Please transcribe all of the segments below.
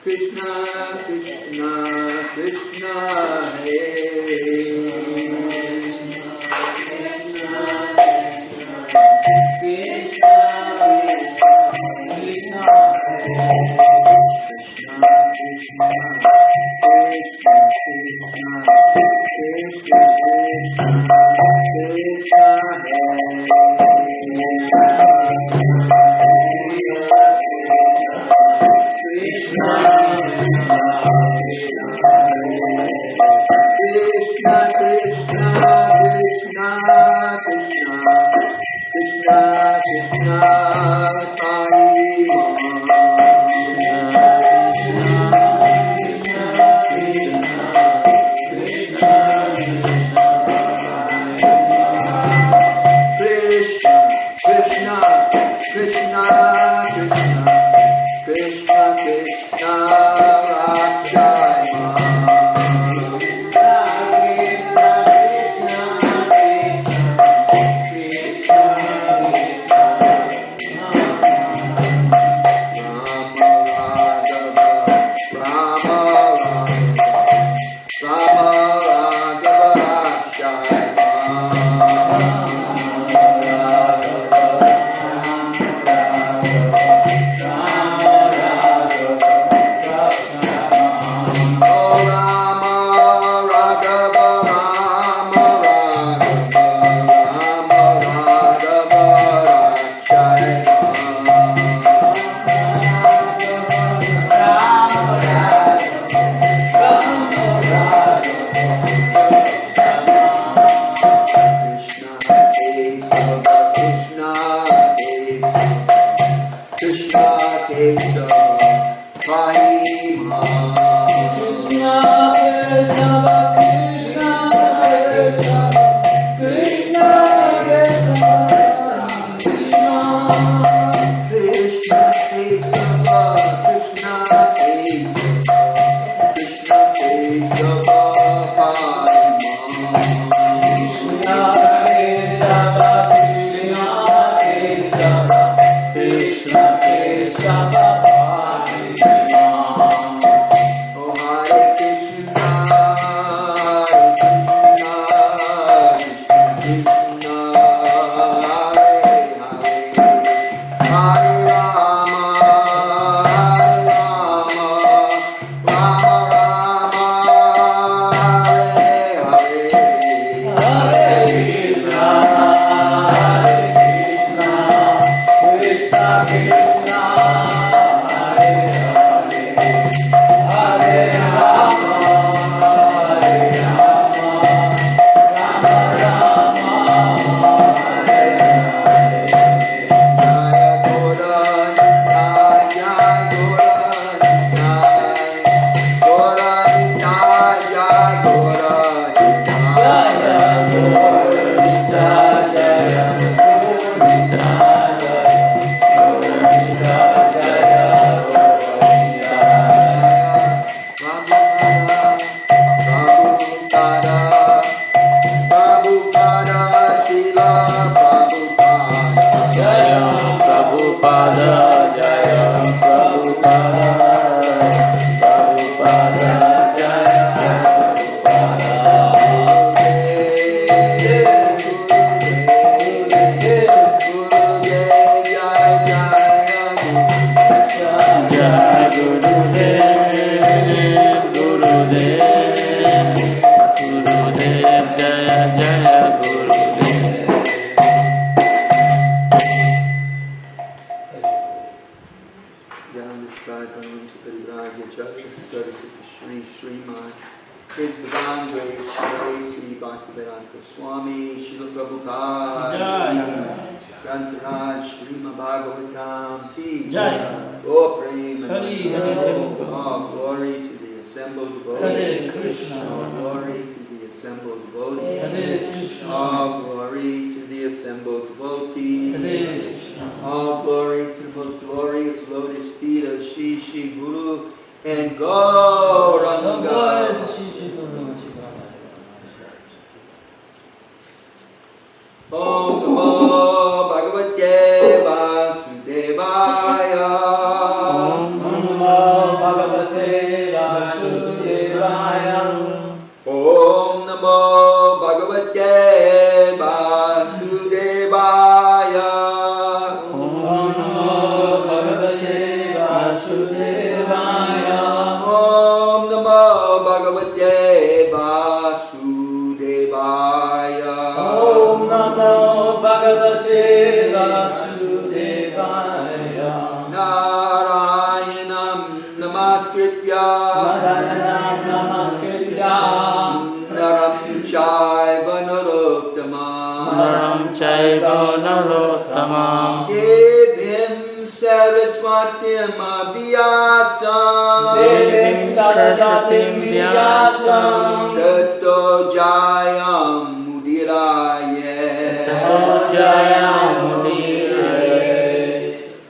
Krishna Krishna Krishna Hare Srimad, His Divine Grace, Sri Bhaktivedanta Swami, Srila Prabhupada, Grantaraj, Srimad Bhagavatam, Ki, Go Prem, all glory to the assembled devotees, all glory to the assembled devotees, all glory to the assembled devotees, all glory to the most glorious lotus feet of Shri Shri Guru and Gauranga. Om Namo Bhagavate Vasudevaya. Om Namo Bhagavate Saraswatim Vyasam Devim Saraswatim Vyasam Tato Jayam Mudiraye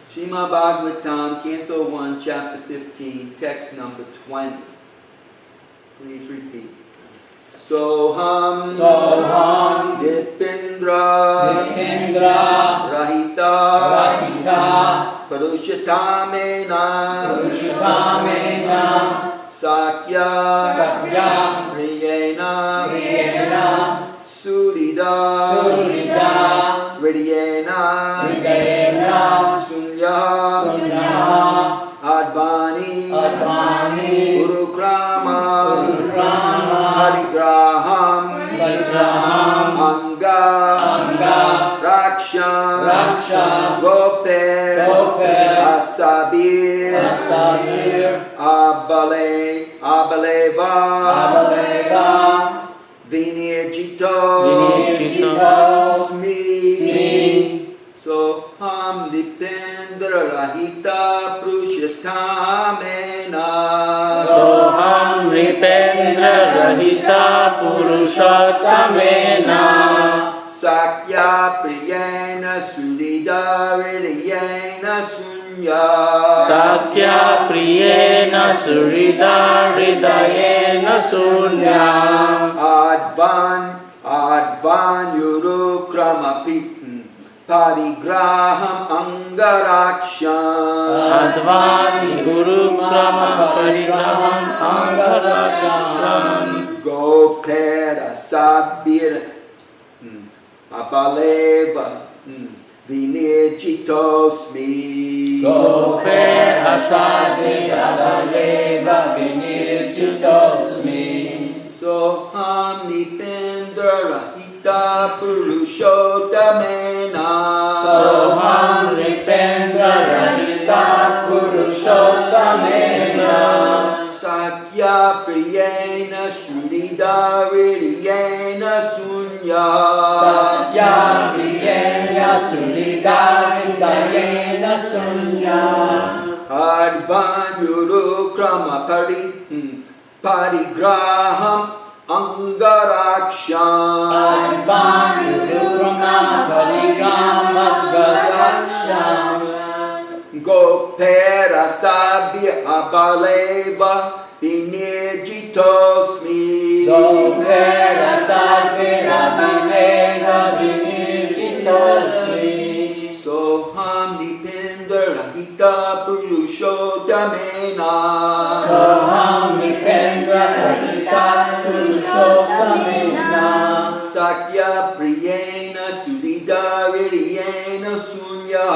Srimad Bhagavatam, Canto 1, Chapter 15, Text number 20. Please repeat. Soham Dipindra Rahita Purushatamena Sakya Priyena Surida Hridayena Sunya Advani Urukrama Harigraham Anga Raksha Goper Asabir Abaleva Vinirjitos Mi Soham Dipendra Rahita Prushatamena Soham Nipendra Rahita Purushotamena Sakya Priyena Surida Hridayena Sunya Sakya Priyena Surida Hridayena Sunya Advan Yurukrama Parigraham Angaraksham Advani Guru Brahma Parigraham Angaraksham Gopera Sabir Abaleva Vinirjitosmi Goper Asadi Abaleva Vinirjitosmi Soham Nipendra Rahita Purushotamena Soham Nipendra Rahita Purushotamena Sakya Priyena Surida Hridayena Sunya Sakya Priyena Surida Hridayena Sunya Advan Yurukrama Parigraham Angaraksham Advan Yurukrama Parigraham Angaraksham Gopera Sabya Abaleva Vinirjitosmi Gopera Sabya Abaleva Vinirjitosmi Soham Nipendra Rahita Purushotamena Soham Nipendra Rahita Purushotamena Sakya Priyena Surida Hridayena Sunya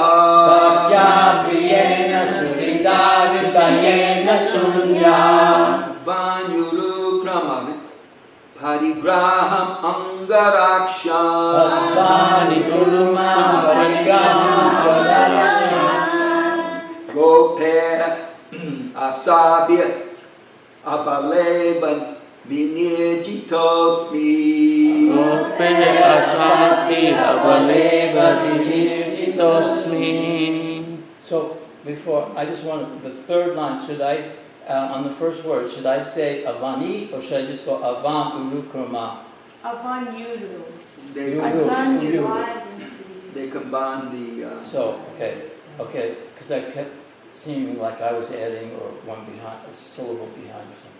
Sakya Priyena Surida Hridayena Sunya Vanyurukrama Parigraham Angaraksham Advani Guruma Parigraham Angaraksham Gopera Asabya Abalevan Vinirjitosmi Goper Asati Abaleva Vinirjitosmi. So before, I just want the third line. Should I, on the first word, should I say Avani or should I just go Avam Urukrama? Upon Yuru. They combine the So, okay, because I kept seeming like I was adding or one behind, a syllable behind or something.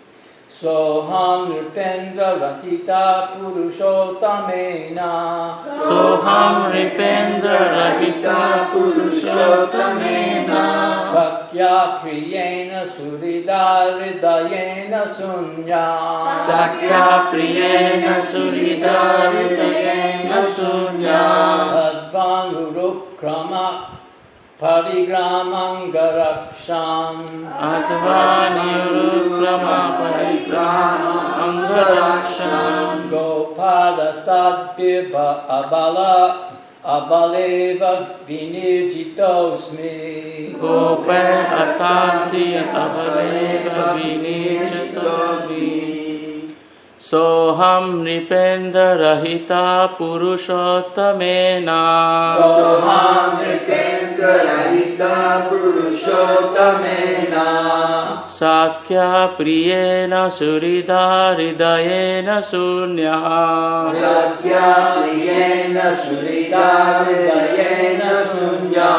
Soham Nripendra Rahita Purushotamena Soham Nripendra Rahita Purushotamena Sakya Priyena Surida Hridayena Sunya Sakya Priyena Surida Hridayena Sunya Advan Urukrama Parigramangaraksham Advani Urukrama Parigraham Angaraksham Gopada Sadviva Abaleva Vinirjitosmi Goper Asati Abaleva Vinirjitosmi Soham Nipendra Rahita Purushottamena. Soham Nipendra Rahita Purushottamena. Sakya Priyena Suridharidayena Sunya. Sakya Priyena Suridharidayena Sunya.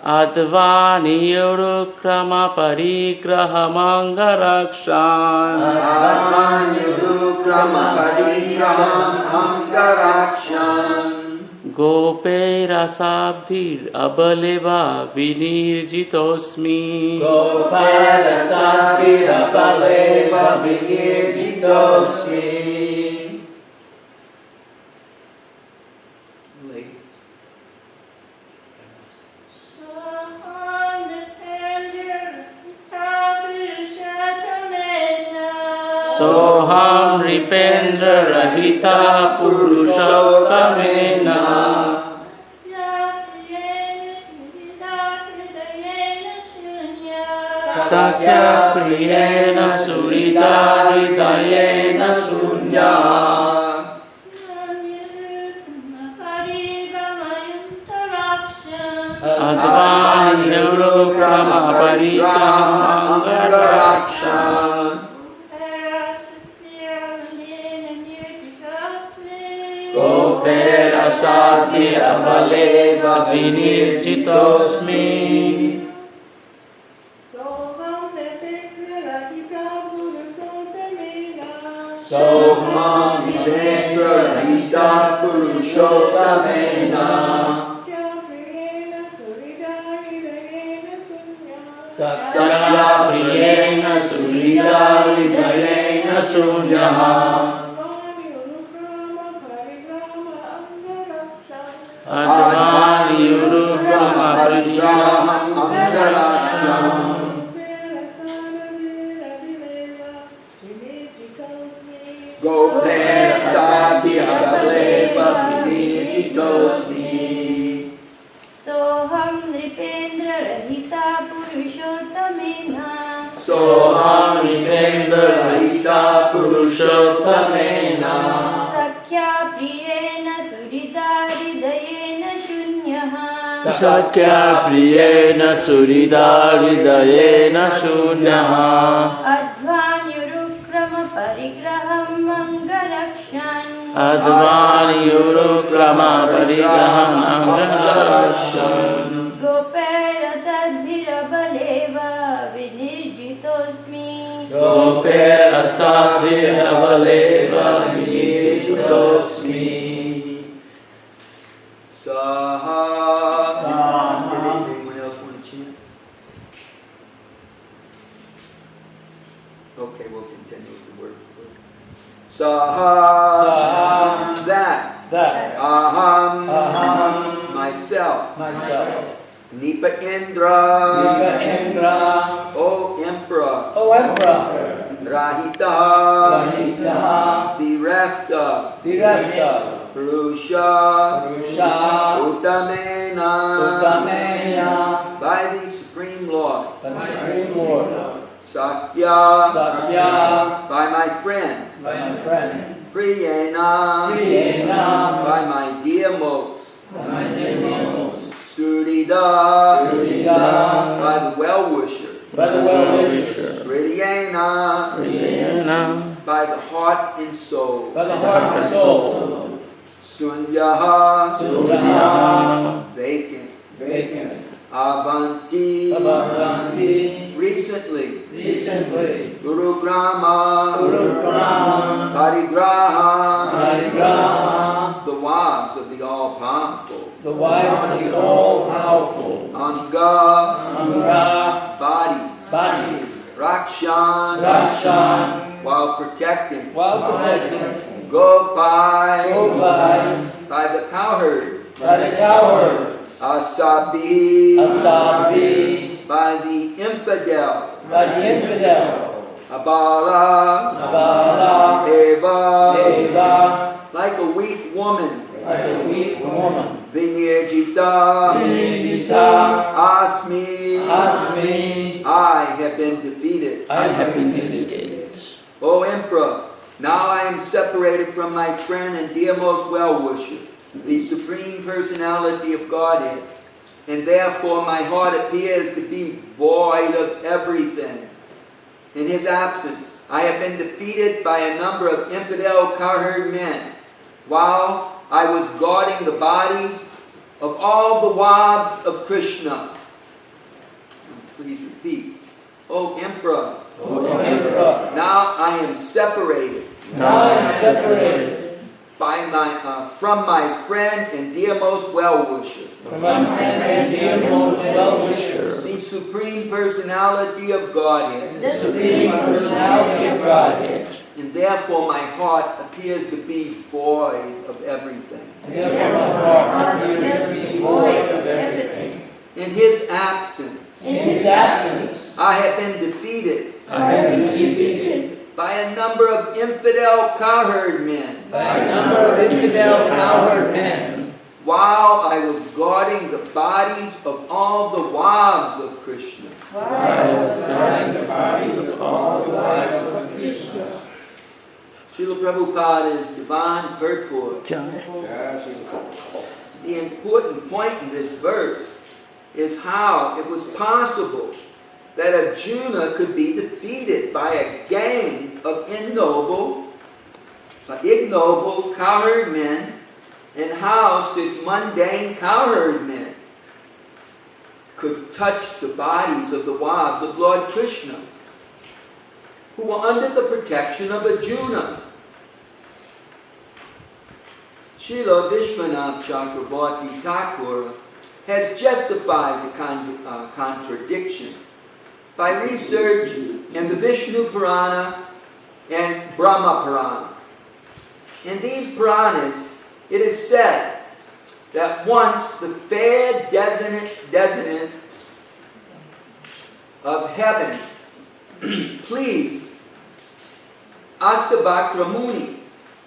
Advani Urukrama Parigrahamangarakshan. Advani Urukrama Parigrahamangarakshan. Gopera Sabdhir Abaleva Vinirjitosmi. Gopala Sabhira Baleva Vinirjitosmi. Soham Ripendra Rahita Purushottamena. Sakya Priyena Suridharidayena Sunya. Advani Urukrama Parigrahamangarakshan. Gopera Sati Abaleva Vinirjitosmi. Soham Nipendra Rahita Purushottamena. Sakya Priyena Suridharidayena Sunya. Advani Urukrama Parigrahamangarakshan. Gopala Sabhira Baleva Vinirjitosmi. Soham Nripendra Rahita Purushottamena. Soham Nipendra Rahita Purushottamena. Sakya Priyena Suridharidayena Shunyaha. Sakya Priyena Suridharidayena Shunyaha. Advani Urukrama Parigrahamangarakshan. Advani Urukrama Parigrahamangarakshan. Gopera Sadhira Baleva Vinirjitosmi. Gopera Sabhira Baleva Vinirjitosmi. Saha. Did anyone else want to chant? Okay, we'll continue with the word. Saha. That. Aham. Myself. Nipa Indra. O Emperor. Rahita. Bereft of. Purusha. Uttamena. By the Supreme Lord. Sakya. By my friend. Priyena. By my dear most. Surida. By the well-wisher. Priyena. By the heart and soul. Sunyaha. Vacant. Avanti. Recently. Guru Grama. Parigraha. The wives of the all-powerful. Anga. Bodies. Rakshan. While protecting. Gopai. By the cowherd. Asabi. By the infidel. Abala. Eva. Like a weak woman. Vinirjita. Asmi. I have been defeated. I have been defeated. O Emperor. Now I am separated from my friend and dearmost well-wisher, the Supreme Personality of Godhead, and therefore my heart appears to be void of everything. In his absence, I have been defeated by a number of infidel cowherd men, while I was guarding the bodies of all the wives of Krishna. Please repeat. O Emperor, now I am separated. By from my friend and dearmost well-wisher. The Supreme Personality of Godhead. And therefore my heart appears to be void of everything. In his absence, I have been defeated. By a number of infidel cowherd men. While I was guarding the bodies of all the wives of Krishna. Srila Prabhupada's divine purport. The important point in this verse is how it was possible that Arjuna could be defeated by a gang of ignoble cowherd men, and how such mundane cowherd men could touch the bodies of the wives of Lord Krishna, who were under the protection of Arjuna. Srila Vishwanath Chakravarti Thakur has justified the contradiction by research in the Vishnu Purana and Brahma Purana. In these Puranas, it is said that once the fair descendants of heaven pleased Astavakra Muni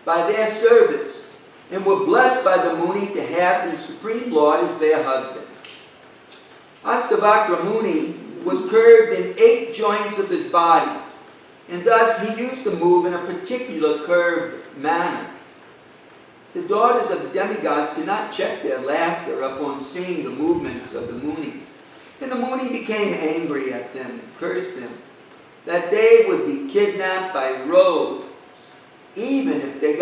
by their service and were blessed by the Muni to have the Supreme Lord as their husband. Astavakra Muni was curved in 8 joints of his body, and thus he used to move in a particular curved manner. The daughters of the demigods could not check their laughter upon seeing the movements of the Muni, and the Muni became angry at them and cursed them that they would be kidnapped by rogues, even if they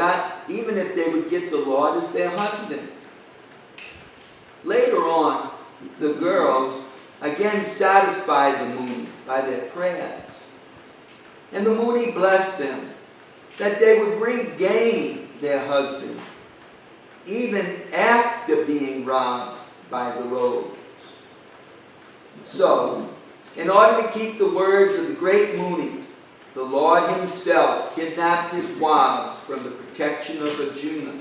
would get the Lord as their husband. Later on, the girls again satisfied the Muni by their prayers. And the Muni blessed them that they would regain their husband even after being robbed by the rogues. So, in order to keep the words of the great Muni, the Lord himself kidnapped his wives from the protection of Arjuna.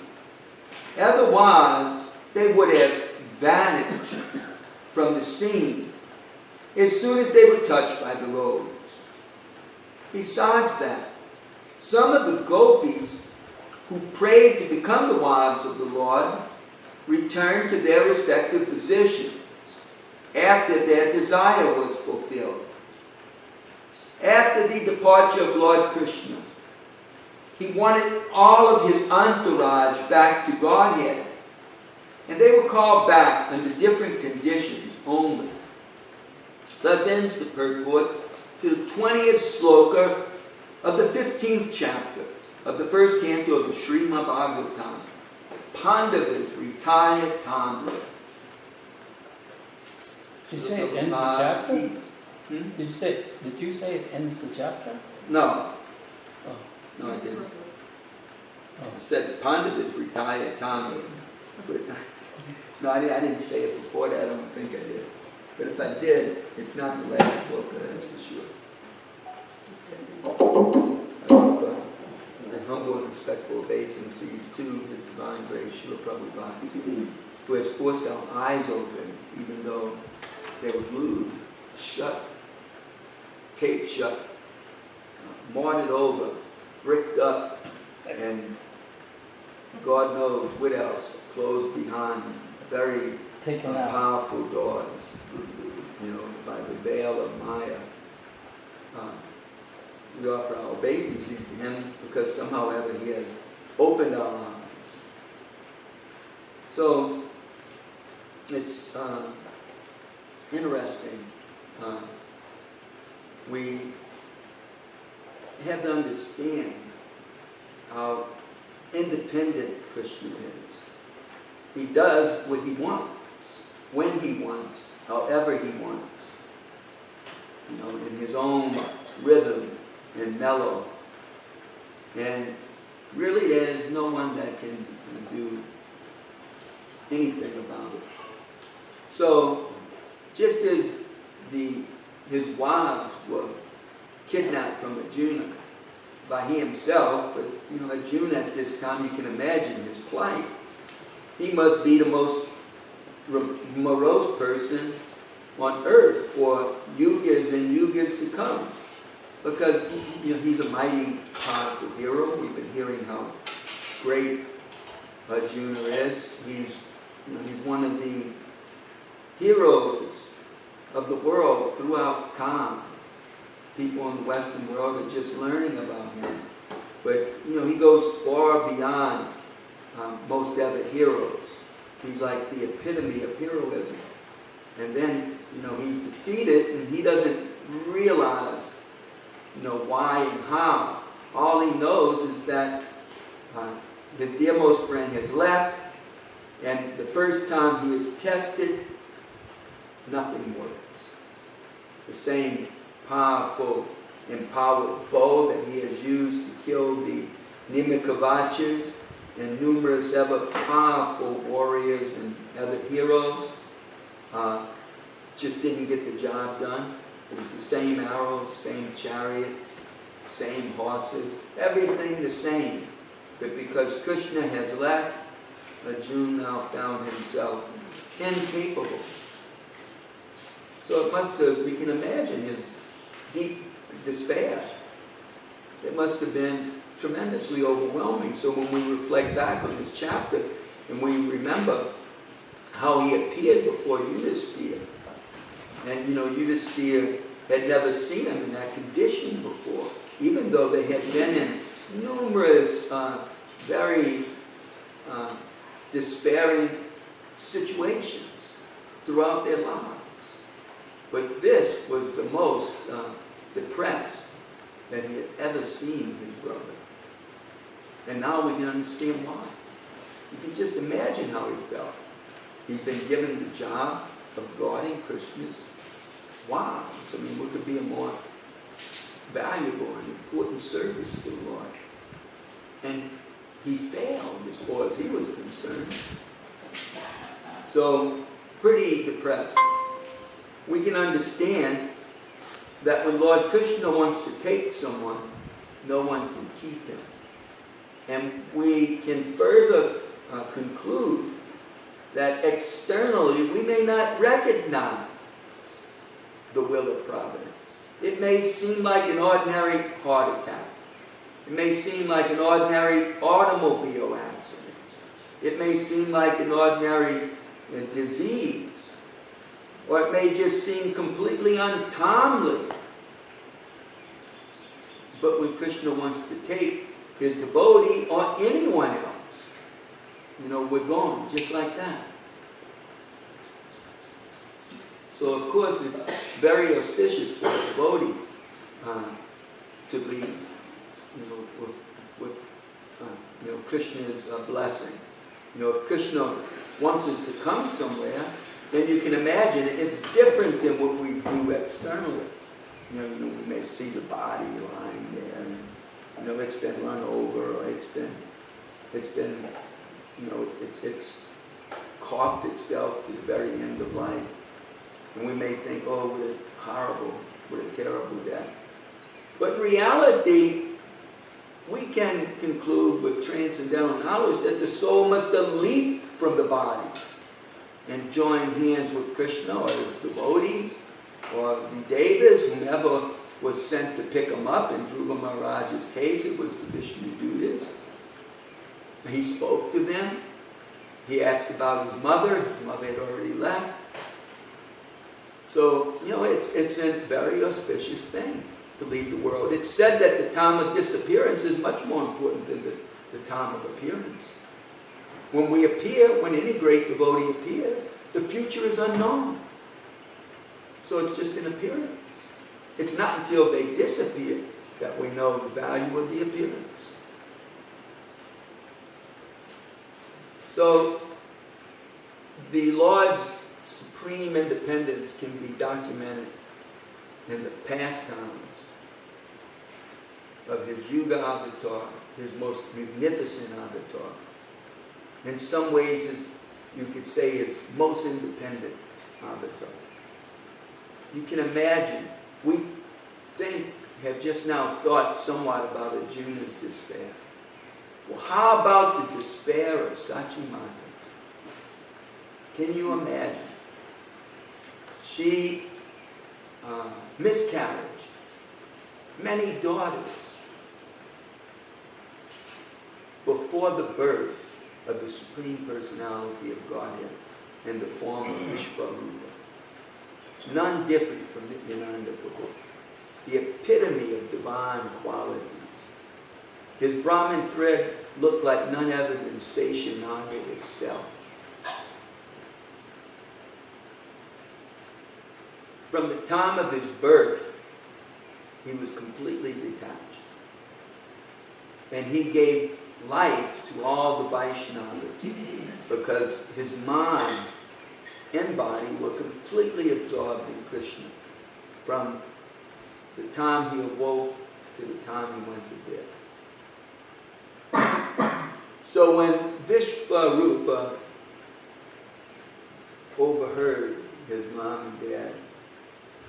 Otherwise, they would have vanished from the scene as soon as they were touched by the rogues. Besides that, some of the gopis who prayed to become the wives of the Lord returned to their respective positions after their desire was fulfilled. After the departure of Lord Krishna, he wanted all of his entourage back to Godhead, and they were called back under different conditions only. Thus ends the purport to the 20th sloka of the 15th chapter of the first canto of the Srimad Bhagavatam, Pandavas retired Tamra. Did you say it ends the chapter? Did you say it ends the chapter? No. Oh. No, I didn't. I said Pandavas retired Tamra. No, I didn't say it before that. I don't think I did. But if I did, it's not the last sloka, that's for sure. In humble and respectful obeisances to His Divine Grace, Srila Prabhupada, who has forced our eyes open, even though they were glued, shut, taped shut, mortared over, bricked up, and God knows what else, closed behind very powerful doors, by the veil of Maya. we offer our obeisances to him because somehow ever he has opened our eyes. So it's interesting. We have to understand how independent Krishna is. He does what he wants, when he wants, however he wants. You know, in his own rhythm and mellow. And really there is no one that can do anything about it. So just as his wives were kidnapped from Arjuna by he himself, but you know, Arjuna at this time, you can imagine his plight. He must be the most morose person on earth for yugas and yugas to come. Because you know, he's a mighty, powerful hero. We've been hearing how great Arjuna is. He's one of the heroes of the world throughout time. People in the Western world are just learning about him. But you know, he goes far beyond most other heroes. He's like the epitome of heroism. And then, you know, he's defeated and he doesn't realize, you know, why and how. All he knows is that his dearmost friend has left, and the first time he is tested, nothing works. The same powerful, empowered bow that he has used to kill the Nimikavachas and numerous other powerful warriors and other heroes, just didn't get the job done. It was the same arrows, same chariot, same horses, everything the same. But because Krishna has left, Arjuna now found himself incapable. So it must have, we can imagine his deep despair. It must have been tremendously overwhelming. So when we reflect back on this chapter and we remember how he appeared before Yudhisthira, and you know, Yudhisthira had never seen him in that condition before, even though they had been in numerous very despairing situations throughout their lives. But this was the most depressed that he had ever seen his brother. And now we can understand why. You can just imagine how he felt. He'd been given the job of guarding Krishna's wives. I mean, what could be a more valuable and important service to the Lord? And he failed as far as he was concerned. So, pretty depressed. We can understand that when Lord Krishna wants to take someone, no one can keep him. And we can further conclude that externally we may not recognize the will of providence. It may seem like an ordinary heart attack. It may seem like an ordinary automobile accident. It may seem like an ordinary disease. Or it may just seem completely untimely. But when Krishna wants to take his devotee or anyone else, you know, we're gone just like that. So of course it's very auspicious for a devotee to be, you know, with you know, Krishna's blessing. You know, if Krishna wants us to come somewhere, then you can imagine it's different than what we do externally. You know, we may see the body lying there, and you know, it's been run over, or it's been, you know, it's coughed itself to the very end of life. And we may think, oh, what a horrible, what a terrible death. But in reality, we can conclude with transcendental knowledge that the soul must have leaped from the body and join hands with Krishna or his devotees or the devas, whomever was sent to pick him up. In Dhruva Maharaj's case, it was the Vishnu Dutas. He spoke to them. He asked about his mother. His mother had already left. So, you know, it's a very auspicious thing. to leave the world. It's said that the time of disappearance is much more important than the time of appearance. When we appear, when any great devotee appears, the future is unknown. So it's just an appearance. It's not until they disappear that we know the value of the appearance. So the Lord's supreme independence can be documented in the pastimes of his Yuga avatar, his most magnificent avatar. In some ways, you could say his most independent avatar. You can imagine, we have just now thought somewhat about Arjuna's despair. Well, how about the despair of Sachimata? Can you imagine? She miscarried many daughters before the birth of the Supreme Personality of Godhead in the form of Vishvarupa. None different from Nityananda Prabhu. The epitome of divine qualities. His Brahmin thread looked like none other than Seshanaga itself. From the time of his birth, he was completely detached. And he gave life to all the Vaishnavas because his mind and body were completely absorbed in Krishna from the time he awoke to the time he went to bed. So when Vishvarupa overheard his mom and dad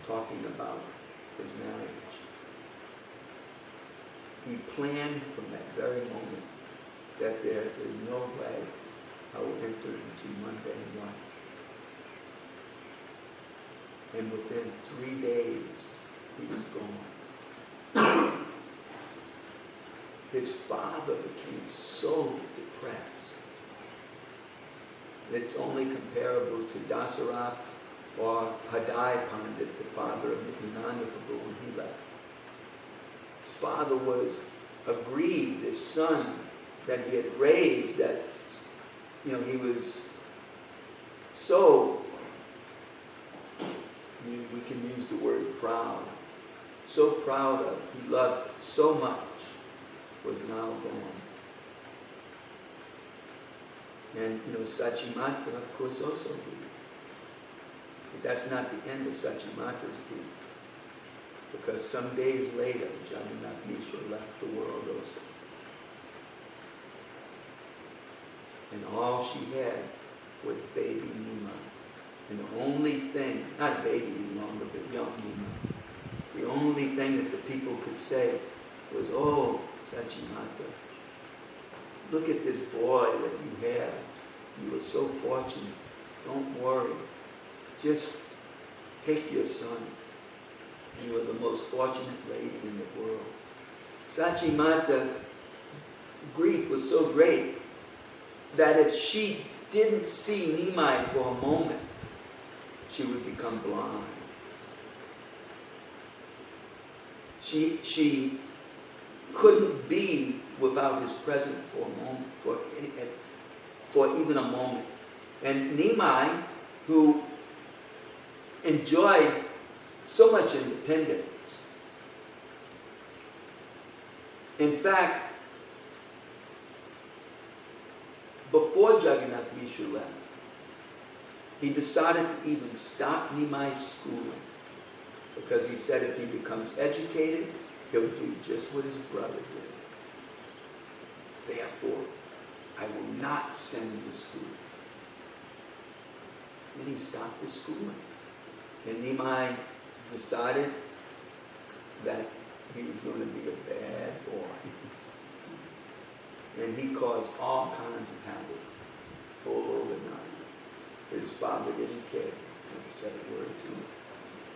talking about his marriage, he planned from that very moment that there is no way I will enter into mundane life. And within 3 days, he was gone. His father became so depressed. It's only comparable to Dasarath or Hadai Pandit, the father of Nityananda Prabhu, when he left. His father was aggrieved, his son that he had raised, that, he was so, we can use the word proud, so proud of, he loved so much, was now gone. And, Sachimata, of course, also grieved. But that's not the end of Sachimata's grief. Because some days later, Jagannath Mishra left the world also. And all she had was baby Nima. And the only thing, not baby any longer, but young Nima, the only thing that the people could say was, "Oh, Sachimata, look at this boy that you have. You were so fortunate. Don't worry. Just take your son. You are the most fortunate lady in the world." Sachimata's grief was so great that if she didn't see Nimai for a moment, she would become blind. She couldn't be without his presence for a moment, for even a moment. And Nimai, who enjoyed so much independence, in fact, before Jagannath Mishra left, he decided to even stop Nimai's schooling, because he said if he becomes educated, he'll do just what his brother did. Therefore, I will not send him to school. And he stopped his schooling. And Nimai decided that he was going to be a bad boy. And he caused all kinds of havoc all over night. His father didn't care. Never said a word to him.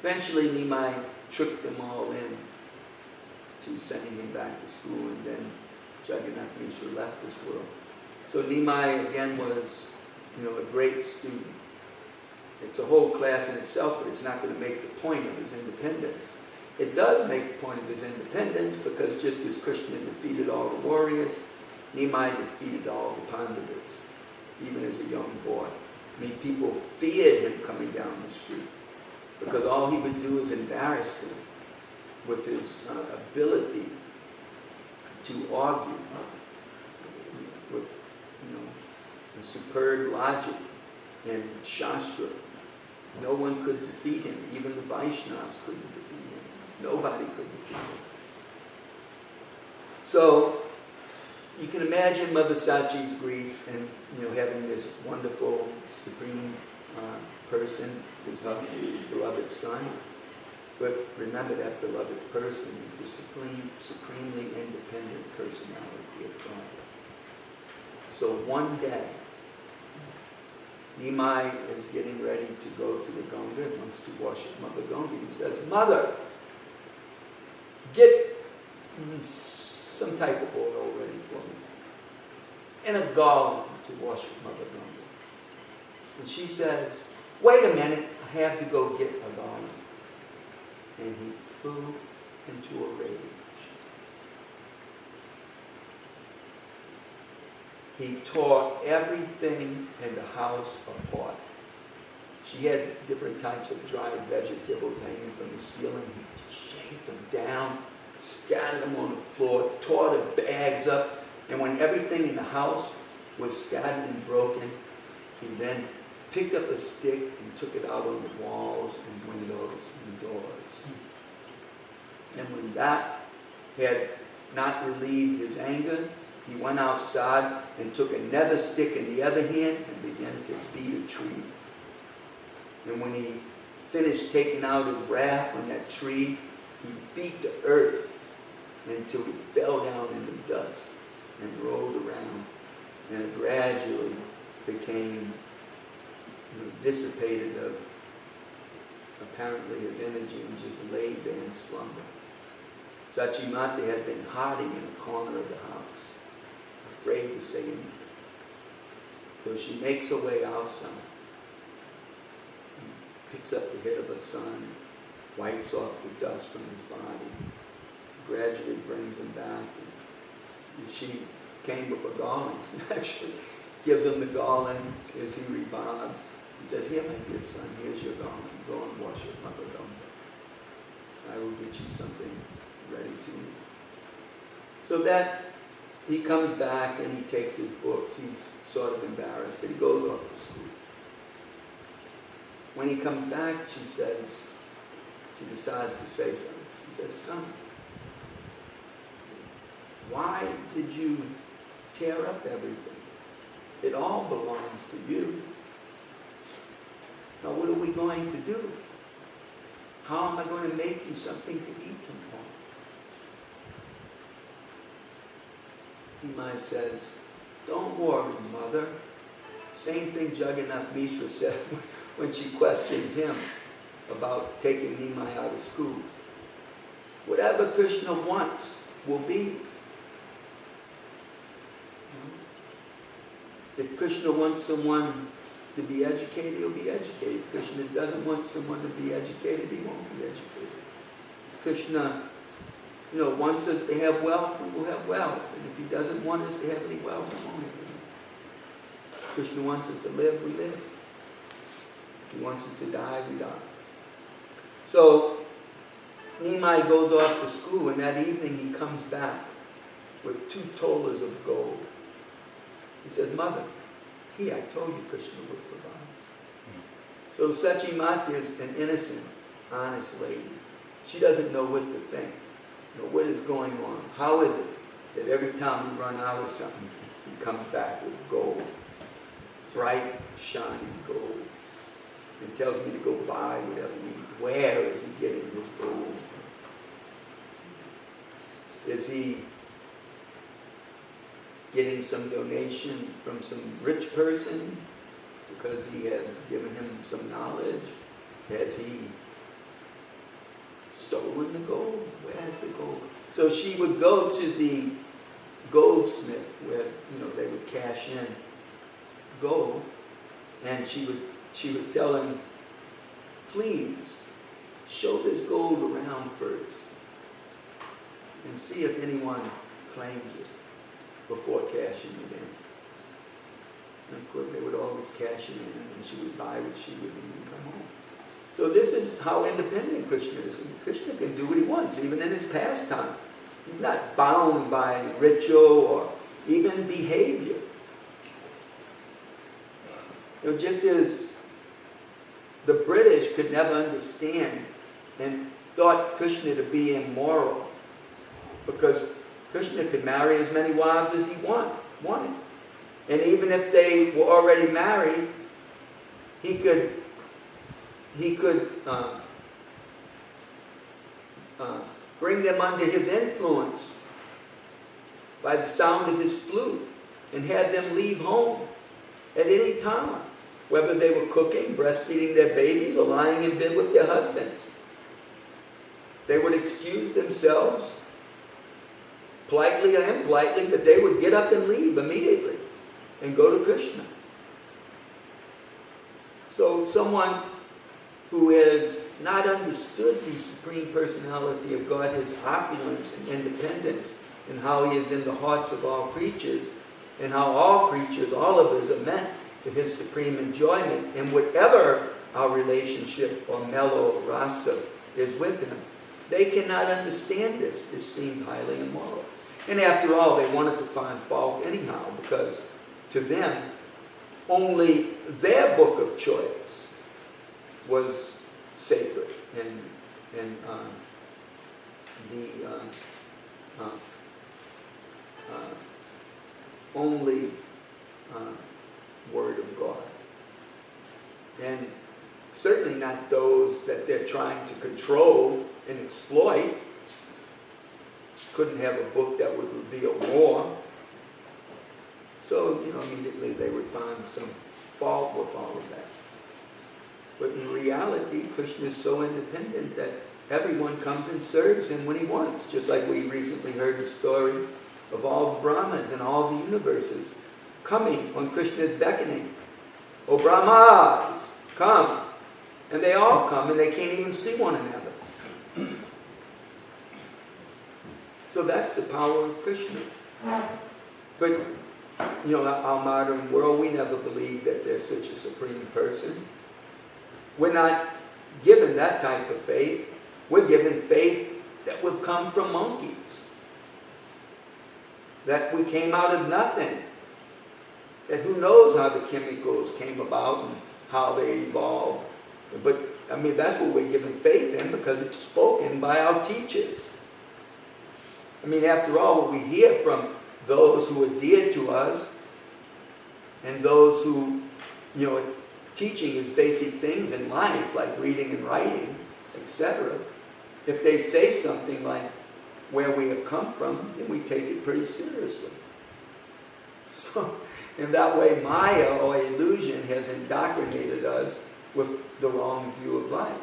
Eventually, Nimai tricked them all in to sending him back to school, and then Jagannath Mishra left this world. So Nimai again was, a great student. It's a whole class in itself, but it's not going to make the point of his independence. it does make a point of his independence, because just as Krishna defeated all the warriors, Nimai defeated all the Pandavas, even as a young boy. I mean, people feared him coming down the street, because all he would do is embarrass them with his ability to argue with, the superb logic and Shastra. No one could defeat him. Even the Vaishnavas couldn't defeat him. Nobody could defeat him. So you can imagine Mother Sachi's grief and having this wonderful supreme person as her beloved son. But remember, that beloved person is the supremely independent personality of God. So one day, Nimai is getting ready to go to the Ganga and wants to worship Mother Ganga. He says, "Mother, get some type of oil ready for me, and a garland to worship Mother Ganga." And she says, "Wait a minute, I have to go get a garland." And he flew into a rage. He tore everything in the house apart. She had different types of dried vegetables hanging from the ceiling. He shaved them down, scattered them on the floor, tore the bags up, and when everything in the house was scattered and broken, he then picked up a stick and took it out on the walls and windows and doors. And when that had not relieved his anger, he went outside and took another stick in the other hand and began to beat a tree. And when he finished taking out his wrath on that tree, he beat the earth until it fell down in the dust and rolled around, and it gradually became dissipated of apparently his energy and just laid there in slumber. Sachimata had been hiding in a corner of the house, afraid to say anything. So she makes her way outside, and picks up the head of her son, wipes off the dust from his body, gradually brings him back. And she came with a garland, actually gives him the garland as he revives. He says, "Here, my dear son, here's your garland. Go and worship Mother Ganga. I will get you something ready to eat." So that he comes back and he takes his books. He's sort of embarrassed, but he goes off to school. When he comes back, she decides to say something. She says, "Son, why did you tear up everything? It all belongs to you. Now what are we going to do? How am I going to make you something to eat tomorrow?" Nimai says, "Don't worry, Mother." Same thing Jagannath Mishra said when she questioned him about taking Nimai out of school. Whatever Krishna wants will be. If Krishna wants someone to be educated, he'll be educated. If Krishna doesn't want someone to be educated, he won't be educated. Krishna, wants us to have wealth, we will have wealth. And if he doesn't want us to have any wealth, we won't have any. Krishna wants us to live, we live. If he wants us to die, we die. So Nimai goes off to school, and that evening he comes back with 2 tolas of gold. He says, "Mother, I told you Krishna would provide." So Sachimata is an innocent, honest lady. She doesn't know what to think. What is going on? How is it that every time we run out of something, he comes back with gold, bright, shining gold, and tells me to go buy whatever we need. Where is he getting this gold from? Is he getting some donation from some rich person because he has given him some knowledge? Has he stolen the gold? Where's the gold? So she would go to the goldsmith where they would cash in gold, and she would tell him, "Please show this gold around first. and see if anyone claims it before cashing it in. And of course, they would always cash it in, and she would buy what she would need and come home. So this is how independent Krishna is. And Krishna can do what he wants, even in his pastime. He's not bound by ritual or even behavior. Just as the British could never understand and thought Krishna to be immoral, because Krishna could marry as many wives as he wanted. And even if they were already married, he could bring them under his influence by the sound of his flute and have them leave home at any time, whether they were cooking, breastfeeding their babies, or lying in bed with their husbands. They would excuse themselves, politely or impolitely, but they would get up and leave immediately and go to Krishna. So someone who has not understood the Supreme Personality of God, his opulence and independence, and how he is in the hearts of all creatures, and how all creatures, all of us, are meant to his supreme enjoyment, and whatever our relationship or mellow rasa is with him, they cannot understand this. This seems highly immoral. And after all, they wanted to find fault anyhow, because to them, only their book of choice was sacred, and the only Word of God. And certainly not those that they're trying to control and exploit. Couldn't have a book that would reveal more. So, immediately they would find some fault with all of that. But in reality, Krishna is so independent that everyone comes and serves him when he wants. Just like we recently heard the story of all the Brahmas and all the universes coming on Krishna's beckoning. Oh, Brahmas, come. And they all come, and they can't even see one another. So that's the power of Krishna. But, our modern world, we never believe that there's such a supreme person. We're not given that type of faith. We're given faith that we've come from monkeys. That we came out of nothing. That who knows how the chemicals came about and how they evolved. But, that's what we're given faith in, because it's spoken by our teachers. After all, what we hear from those who are dear to us, and those who, are teaching us basic things in life, like reading and writing, etc. If they say something like where we have come from, then we take it pretty seriously. So, in that way, Maya, or illusion, has indoctrinated us with the wrong view of life.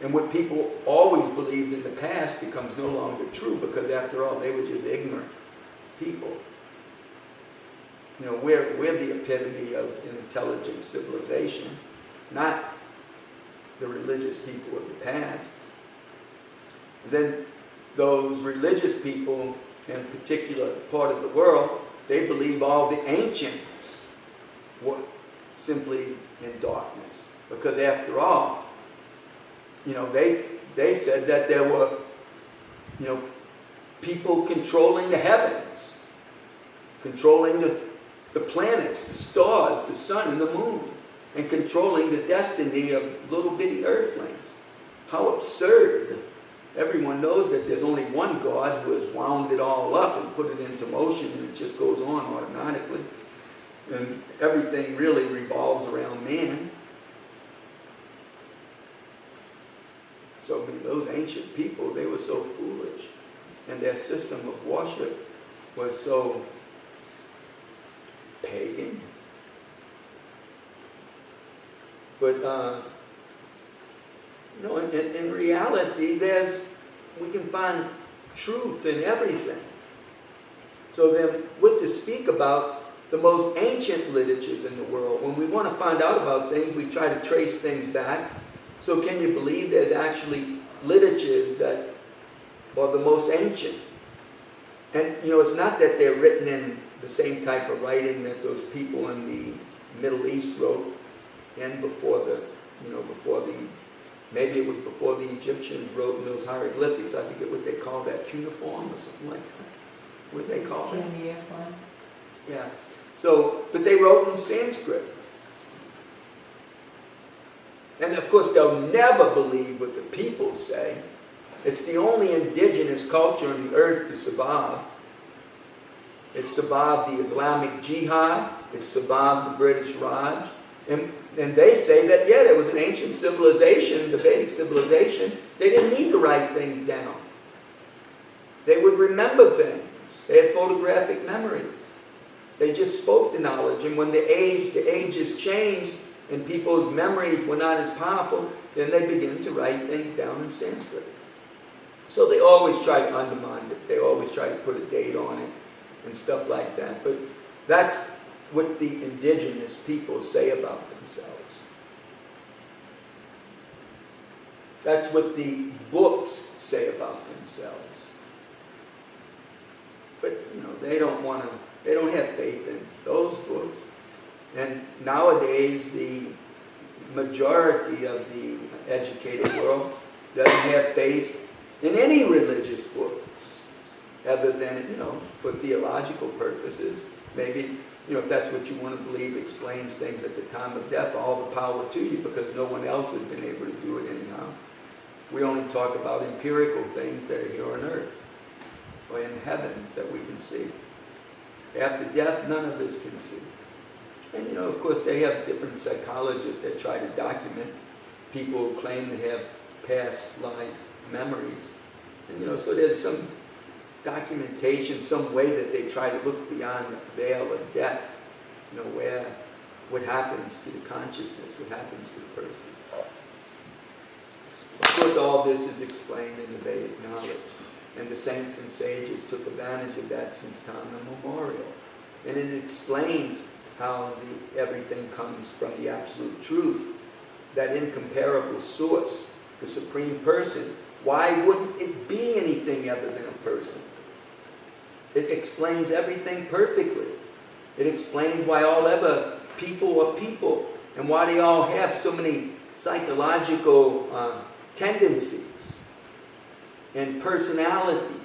And what people always believed in the past becomes no longer true, because after all, they were just ignorant people. We're the epitome of an intelligent civilization, not the religious people of the past. And then those religious people in a particular part of the world, they believe all the ancients were simply in darkness. Because after all, they said that there were, people controlling the heavens, controlling the planets, the stars, the sun, and the moon, and controlling the destiny of little bitty earthlings. How absurd. Everyone knows that there's only one God who has wound it all up and put it into motion, and it just goes on automatically. And everything really revolves around man. So those ancient people, they were so foolish. And their system of worship was so pagan. But, in reality, we can find truth in everything. So then, what to speak about the most ancient literatures in the world? When we want to find out about things, we try to trace things back. So can you believe there's actually literatures that are the most ancient? And, you know, it's not that they're written in the same type of writing that those people in the Middle East wrote in before the, you know, maybe it was before the Egyptians wrote in those hieroglyphics. I forget what they call that, cuneiform or something like that. What do they call it? Yeah. So, but they wrote in Sanskrit. And of course, they'll never believe what the people say. It's the only indigenous culture on the earth to survive. It survived the Islamic Jihad. It survived the British Raj. And they say that, yeah, there was an ancient civilization, the Vedic civilization. They didn't need to write things down. They would remember things. They had photographic memories. They just spoke the knowledge. And when the ages changed and people's memories were not as powerful, then they began to write things down in Sanskrit. So they always try to undermine it. They always try to put a date on it and stuff like that. But that's what the indigenous people say about themselves. That's what the books say about themselves. But, you know, they don't have faith in those books. And nowadays, the majority of the educated world doesn't have faith in any religious books, other than, you know, for theological purposes. Maybe, you know, if that's what you want to believe explains things at the time of death, all the power to you, because no one else has been able to do it anyhow. We only talk about empirical things that are here on earth, or in heavens that we can see. After death, none of us can see. And, you know, of course, they have different psychologists that try to document people who claim to have past life memories. And, you know, so there's some documentation, some way that they try to look beyond the veil of death, you know, where what happens to the consciousness, what happens to the person. Of course, all this is explained in the Vedic knowledge. And the saints and sages took advantage of that since time immemorial. And it explains how everything comes from the absolute truth, that incomparable source, the Supreme Person. Why wouldn't it be anything other than a person? It explains everything perfectly. It explains why all other people are people, and why they all have so many psychological tendencies and personalities.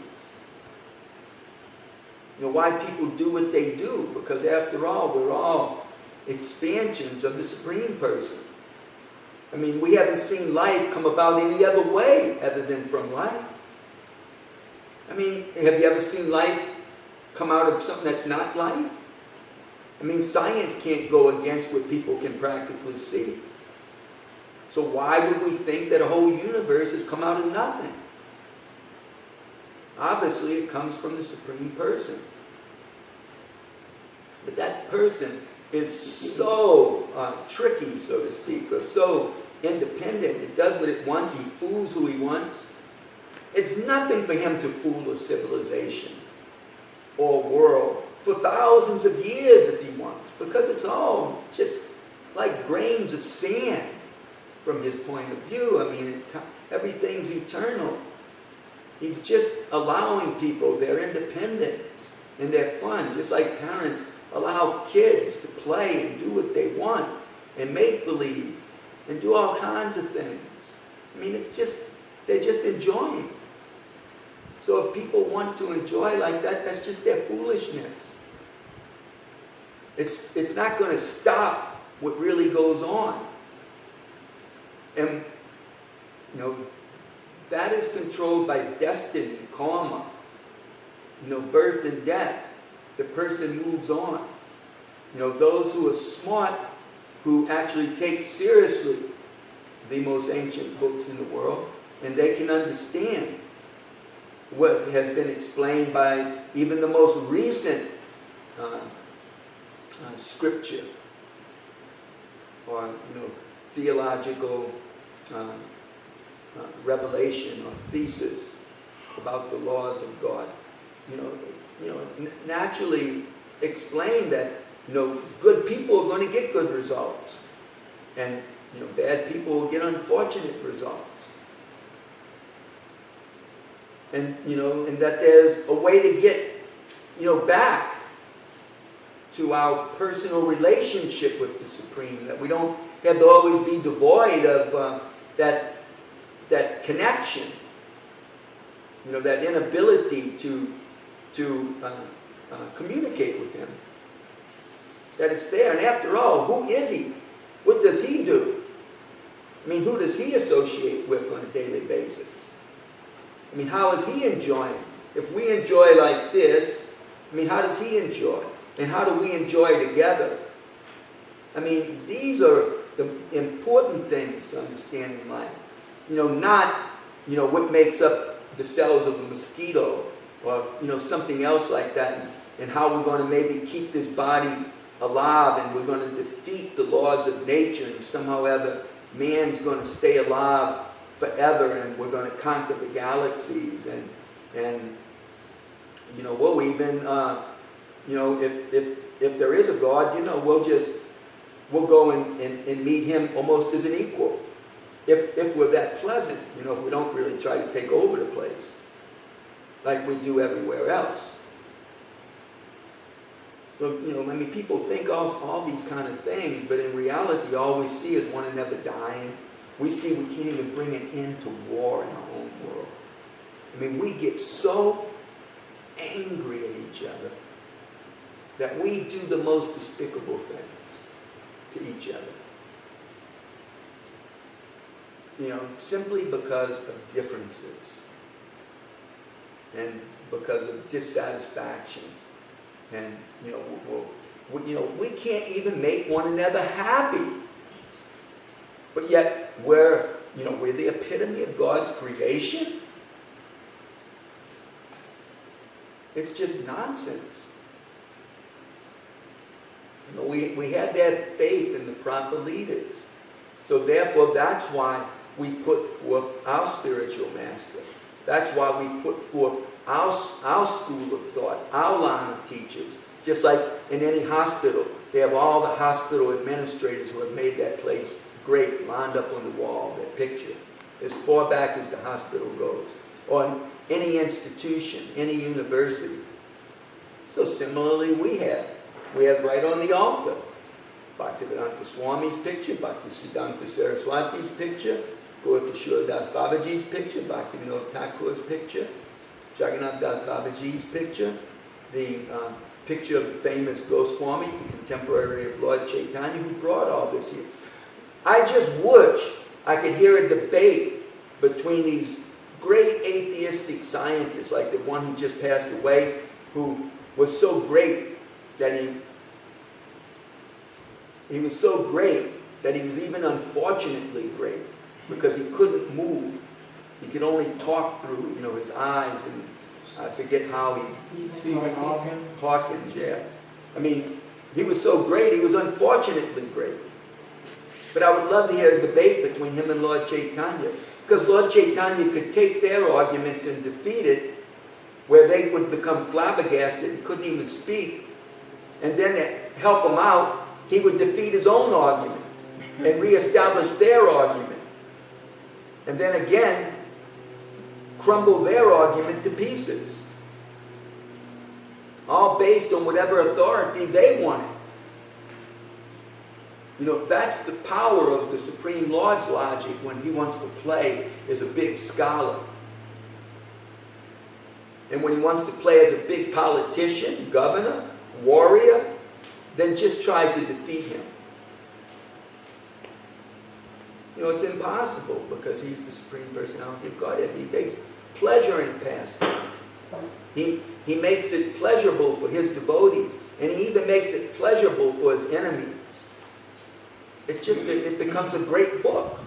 You know, why people do what they do, because after all, we're all expansions of the Supreme Person. I mean, we haven't seen life come about any other way other than from life. I mean, have you ever seen life come out of something that's not life? I mean, science can't go against what people can practically see. So why would we think that a whole universe has come out of nothing? Obviously, it comes from the Supreme Person. But that person is so tricky, so to speak, or so independent. It does what it wants. He fools who he wants. It's nothing for him to fool a civilization or a world for thousands of years if he wants, because it's all just like grains of sand from his point of view. I mean, everything's eternal. He's just allowing people their independence and their fun, just like parents allow kids to play and do what they want and make believe and do all kinds of things. I mean, they're just enjoying. So if people want to enjoy like that, that's just their foolishness. It's not going to stop what really goes on. And, you know, that is controlled by destiny, karma, you know, birth and death. The person moves on. You know, those who are smart, who actually take seriously the most ancient books in the world, and they can understand what has been explained by even the most recent scripture, or, you know, theological revelation or thesis about the laws of God. You know, naturally explain that, you know, good people are going to get good results, and, you know, bad people will get unfortunate results. And, you know, and that there's a way to get back to our personal relationship with the Supreme, that we don't have to always be devoid of that connection, that inability to communicate with Him. That it's there. And after all, who is He? What does He do? I mean, who does He associate with on a daily basis? I mean, how is He enjoying? If we enjoy like this, I mean, how does He enjoy? And how do we enjoy together? I mean, these are the important things to understand in life. Not, what makes up the cells of a mosquito or, something else like that, and how we're going to maybe keep this body alive, and we're going to defeat the laws of nature, and somehow ever man's going to stay alive forever, and we're going to conquer the galaxies, and we'll even, if there is a God, we'll go and meet Him almost as an equal. If we're that pleasant, if we don't really try to take over the place like we do everywhere else. So, people think all these kind of things, but in reality, all we see is one another dying. We see we can't even bring an end to war in our own world. I mean, we get so angry at each other that we do the most despicable things to each other. Simply because of differences and because of dissatisfaction. And, we can't even make one another happy. But yet, we're the epitome of God's creation. It's just nonsense. We had that faith in the proper leaders. So therefore, that's why we put forth our spiritual master. That's why we put forth our school of thought, our line of teachers. Just like in any hospital, they have all the hospital administrators who have made that place great, lined up on the wall, their picture, as far back as the hospital goes. Or in any institution, any university. So similarly, we have right on the altar Bhaktivedanta Swami's picture, Bhaktisiddhanta Saraswati's picture, Gaura Kishore Das Babaji's picture, Bhaktivinoda Thakur's picture, Jagannath Das Babaji's picture, the picture of the famous Goswami, the contemporary of Lord Chaitanya, who brought all this here. I just wish I could hear a debate between these great atheistic scientists, like the one who just passed away, who was so great that he was so great that he was even unfortunately great, because he couldn't move. He could only talk through, his eyes, and I forget how he... Stephen Hawking? Hawkins, yeah. I mean, he was so great, he was unfortunately great. But I would love to hear a debate between him and Lord Chaitanya, because Lord Chaitanya could take their arguments and defeat it, where they would become flabbergasted and couldn't even speak, and then to help him out, he would defeat his own argument and reestablish their argument. And then again, crumble their argument to pieces. All based on whatever authority they wanted. That's the power of the Supreme Lord's logic when he wants to play as a big scholar. And when he wants to play as a big politician, governor, warrior, then just try to defeat him. It's impossible, because he's the Supreme Personality of Godhead. He takes pleasure in pastime. He makes it pleasurable for his devotees, and he even makes it pleasurable for his enemies. It's just that it becomes a great book,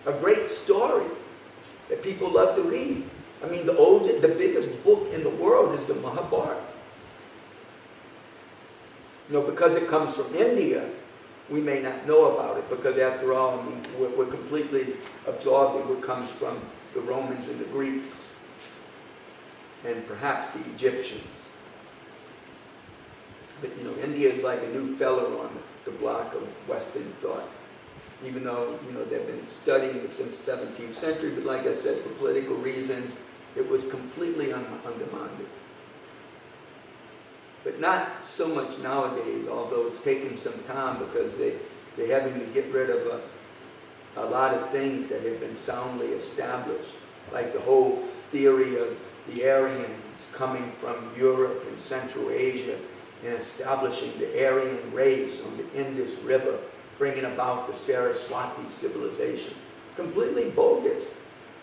a great story that people love to read. I mean, the biggest book in the world is the Mahabharata. Because it comes from India, we may not know about it, because after all, I mean, we're completely absorbed in what comes from the Romans and the Greeks, and perhaps the Egyptians. But India is like a new fellow on the block of Western thought, even though they've been studying it since the 17th century. But like I said, for political reasons, it was completely undermined. but not so much nowadays, although it's taking some time because they're having to get rid of a lot of things that have been soundly established, like the whole theory of the Aryans coming from Europe and Central Asia and establishing the Aryan race on the Indus River, bringing about the Saraswati civilization. Completely bogus.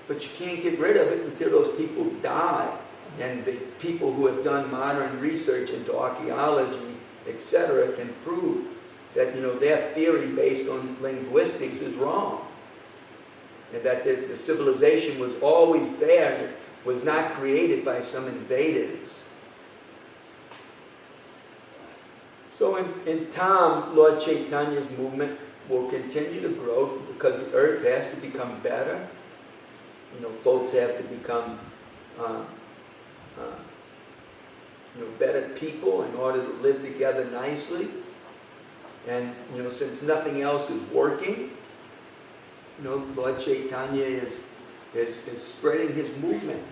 But you can't get rid of it until those people die. And the people who have done modern research into archaeology, etc., can prove that, their theory based on linguistics is wrong. And that the civilization was always there, and it was not created by some invaders. So in time, Lord Chaitanya's movement will continue to grow because the earth has to become better. Folks have to become better people in order to live together nicely. And, since nothing else is working, Lord Chaitanya is spreading his movement.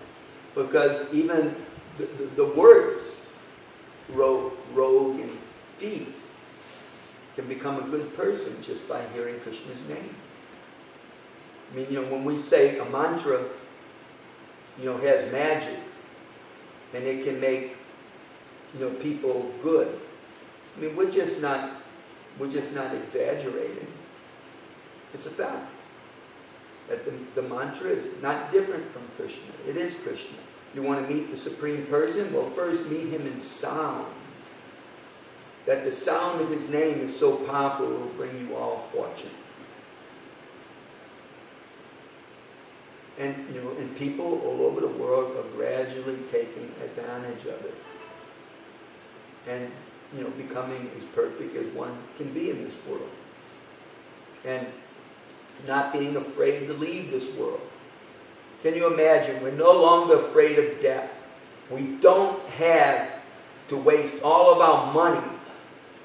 Because even the words, rogue and thief, can become a good person just by hearing Krishna's name. I mean, when we say a mantra, has magic, and it can make, people good. I mean, we're just not exaggerating. It's a fact that the mantra is not different from Krishna. It is Krishna. You want to meet the Supreme Person? Well, first meet him in sound. That the sound of his name is so powerful, it will bring you all fortune. And, and people all over the world are gradually taking advantage of it. And, becoming as perfect as one can be in this world. And not being afraid to leave this world. Can you imagine? We're no longer afraid of death. We don't have to waste all of our money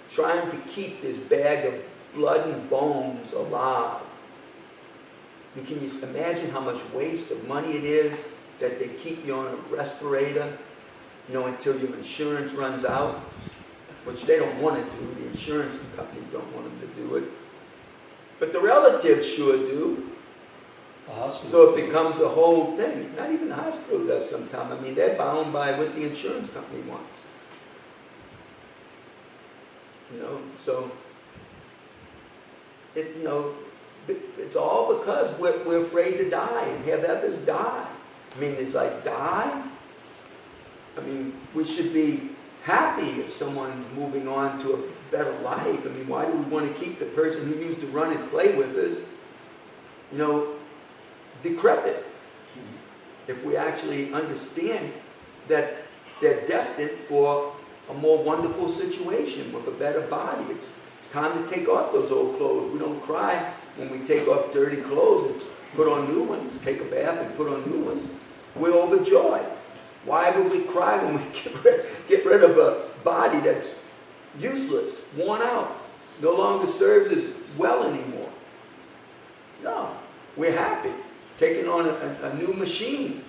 trying to keep this bag of blood and bones alive. I mean, can you imagine how much waste of money it is that they keep you on a respirator, until your insurance runs out, which they don't want to do. The insurance companies don't want them to do it. But the relatives sure do. So it becomes a whole thing. Not even the hospital does sometimes. I mean, they're bound by what the insurance company wants. So it's all because we're afraid to die and have others die. I mean, it's like, die? I mean, we should be happy if someone's moving on to a better life. I mean, why do we want to keep the person who used to run and play with us, decrepit? If we actually understand that they're destined for a more wonderful situation with a better body. It's time to take off those old clothes. We don't cry when we take off dirty clothes and put on new ones, take a bath and put on new ones. We're overjoyed. Why would we cry when we get rid of a body that's useless, worn out, no longer serves us well anymore? No, we're happy, taking on a new machine.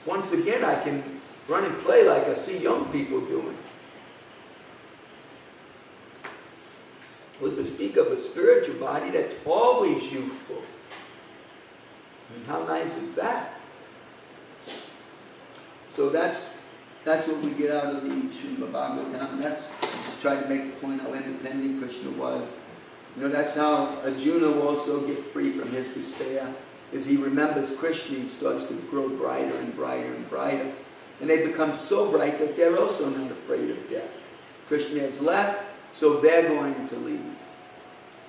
Once again, I can run and play like I see young people doing. Well, to speak of a spiritual body that's always youthful. I mean, how nice is that? So that's what we get out of the Srimad Bhagavatam. And that's just trying to make the point how independent Krishna was. That's how Arjuna will also get free from his despair. As he remembers Krishna, he starts to grow brighter and brighter and brighter. And they become so bright that they're also not afraid of death. Krishna has left, so they're going to leave.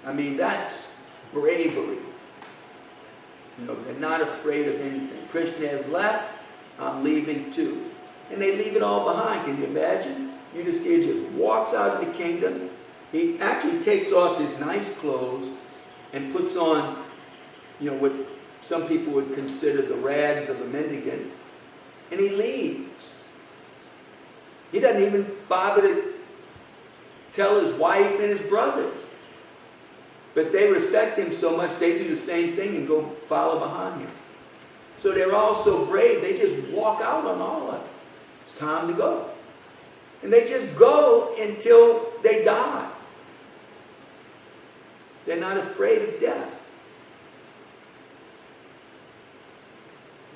I mean, that's bravery. They're not afraid of anything. Krishna has left, I'm leaving too. And they leave it all behind. Can you imagine? Yudhisthira just walks out of the kingdom. He actually takes off his nice clothes and puts on, what some people would consider the rags of a mendicant. And he leaves. He doesn't even bother to tell his wife and his brothers. But they respect him so much, they do the same thing and go follow behind him. So they're all so brave, they just walk out on all of it. It's time to go. And they just go until they die. They're not afraid of death.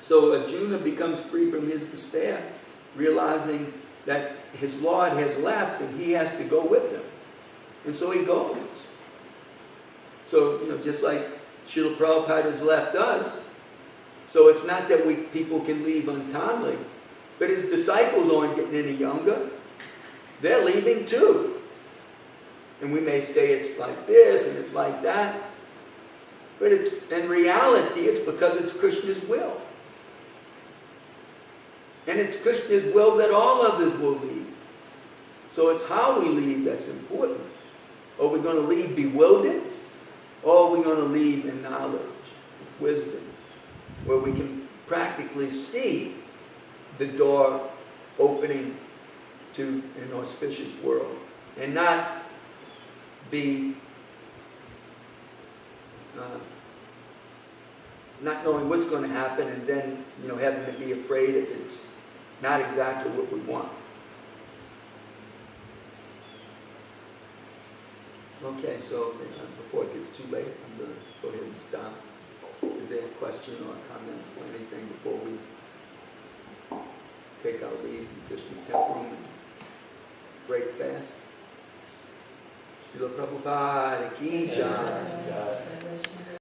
So Arjuna becomes free from his despair, realizing that his Lord has left and he has to go with him. And so he goes. So, just like Srila Prabhupada has left us, so it's not that people can leave untimely, but his disciples aren't getting any younger. They're leaving too. And we may say it's like this and it's like that, but in reality it's because it's Krishna's will. And it's Krishna's will that all of us will leave. So it's how we leave that's important. Are we going to leave bewildered? Or are we going to leave in knowledge, wisdom, where we can practically see the door opening to an auspicious world and not be not knowing what's going to happen and then having to be afraid if it's not exactly what we want. Okay, so before it gets too late, I'm going to go ahead and stop. Is there a question or a comment or anything before we take our leave in Krishna's temple and break fast? Srila Prabhupada ki jai.